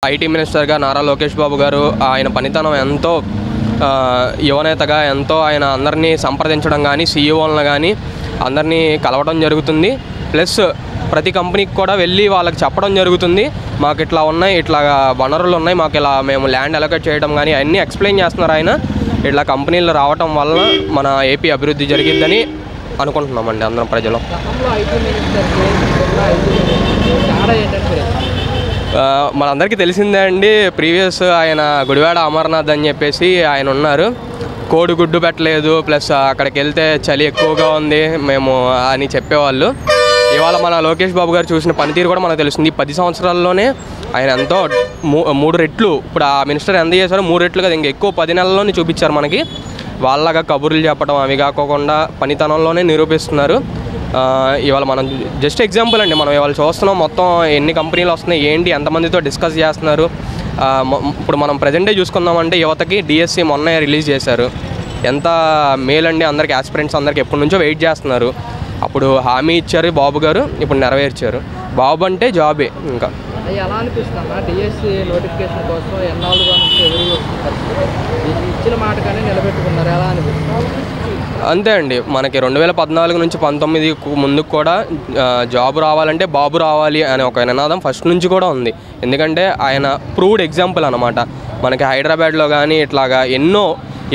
IT మినిస్టర్గా నారా లోకేష్ బాబు గారు ఆయన పనితనం ఎంతో యువనేతగా ఎంతో ఆయన అందరినీ సంప్రదించడం కానీ సీఈఓలను కానీ అందరినీ కలవడం జరుగుతుంది. ప్లస్ ప్రతి కంపెనీకి కూడా వెళ్ళి వాళ్ళకి చెప్పడం జరుగుతుంది, మాకు ఇట్లా ఉన్నాయి, ఇట్లా వనరులు ఉన్నాయి, మాకు ఇలా మేము ల్యాండ్ అలొకేట్ చేయడం కానీ అన్నీ ఎక్స్ప్లెయిన్ చేస్తున్నారు. ఆయన ఇట్లా కంపెనీలు రావటం వల్ల మన ఏపీ అభివృద్ధి జరిగిద్దని అనుకుంటున్నామండి అందరం ప్రజలు. మనందరికీ తెలిసిందే అండి, ప్రీవియస్ ఆయన గుడివాడ అమర్నాథ్ అని చెప్పేసి ఆయన ఉన్నారు, కోడిగుడ్డు పెట్టలేదు, ప్లస్ అక్కడికి వెళ్తే చలి ఎక్కువగా ఉంది మేము అని చెప్పేవాళ్ళు. ఇవాళ మన లోకేష్ బాబు గారు చూసిన పనితీరు కూడా మనకు తెలుస్తుంది. 10 సంవత్సరాల్లోనే ఆయన ఎంతో 3 రెట్లు, ఇప్పుడు ఆ మినిస్టర్ ఎంత చేశారో 3 రెట్లు కదా, ఇంకా ఎక్కువ 10 నెలల్లోనే చూపించారు మనకి. వాళ్ళగా కబుర్లు చెప్పడం అవి కాకోకుండా పనితనంలోనే నిరూపిస్తున్నారు. ఇవాళ మనం జస్ట్ ఎగ్జాంపుల్ అండి, మనం ఇవాళ చూస్తున్నాం మొత్తం ఎన్ని కంపెనీలు వస్తున్నాయి, ఏంటి, ఎంతమందితో డిస్కస్ చేస్తున్నారు. ఇప్పుడు మనం ప్రజెంటే చూసుకుందామంటే యువతకి డిఎస్సి మొన్న రిలీజ్ చేశారు, ఎంత మేలండి అందరికి, ఆస్పిరెంట్స్ అందరికి ఎప్పటి నుంచో వెయిట్ చేస్తున్నారు. అప్పుడు హామీ ఇచ్చారు బాబు గారు, ఇప్పుడు నెరవేర్చారు. బాబు అంటే జాబే. ఇంకా ఎలా అనిపిస్తుందా డిఎస్సి నోటిఫికేషన్ కోసం ఎన్నాళ్ళుగా నుంచి ఎదురు చూస్తున్నారు, ఇచ్చిన మాట కానీ నిలబెట్టుకున్నారు, ఎలా అనిపిస్తుంది? అంతే అండి, మనకి 2014 నుంచి 19 ముందుకు కూడా జాబ్ రావాలంటే బాబు రావాలి అనే ఒక నినాదం ఫస్ట్ నుంచి కూడా ఉంది. ఎందుకంటే ఆయన ప్రూవ్డ్ ఎగ్జాంపుల్ అనమాట. మనకి హైదరాబాద్లో కానీ ఇట్లాగా ఎన్నో,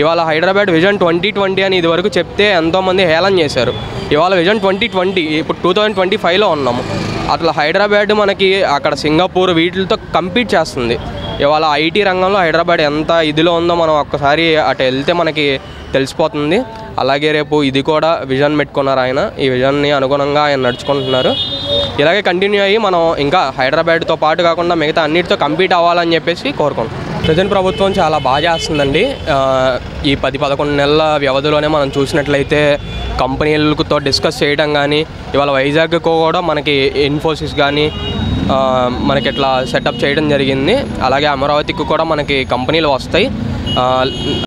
ఇవాళ హైదరాబాద్ విజన్ 2020 అని ఇదివరకు చెప్తే ఎంతోమంది హేళన చేశారు. ఇవాళ విజన్ 2020, ఇప్పుడు 2025లో ఉన్నాము. అట్లా హైదరాబాద్ మనకి అక్కడ సింగపూర్ వీటితో కంపీట్ చేస్తుంది. ఇవాళ ఐటీ రంగంలో హైదరాబాద్ ఎంత ఇదిలో ఉందో మనం ఒక్కసారి అటు వెళ్తే మనకి తెలిసిపోతుంది. అలాగే రేపు ఇది కూడా విజన్ పెట్టుకున్నారు ఆయన, ఈ విజన్ని అనుగుణంగా ఆయన నడుచుకుంటున్నారు. ఇలాగే కంటిన్యూ అయ్యి మనం ఇంకా హైదరాబాద్తో పాటు కాకుండా మిగతా అన్నిటితో కంపీట్ అవ్వాలని చెప్పేసి కోరుకుంటాం. ప్రజెంట్ ప్రభుత్వం చాలా బాగా చేస్తుందండి. ఈ 10-11 నెలల వ్యవధిలోనే మనం చూసినట్లయితే కంపెనీలతో డిస్కస్ చేయడం కానీ, ఇవాళ వైజాగ్ కూడా మనకి ఇన్ఫోసిస్ కానీ మనకి ఇట్లా సెటప్ చేయడం జరిగింది. అలాగే అమరావతికి కూడా మనకి కంపెనీలు వస్తాయి.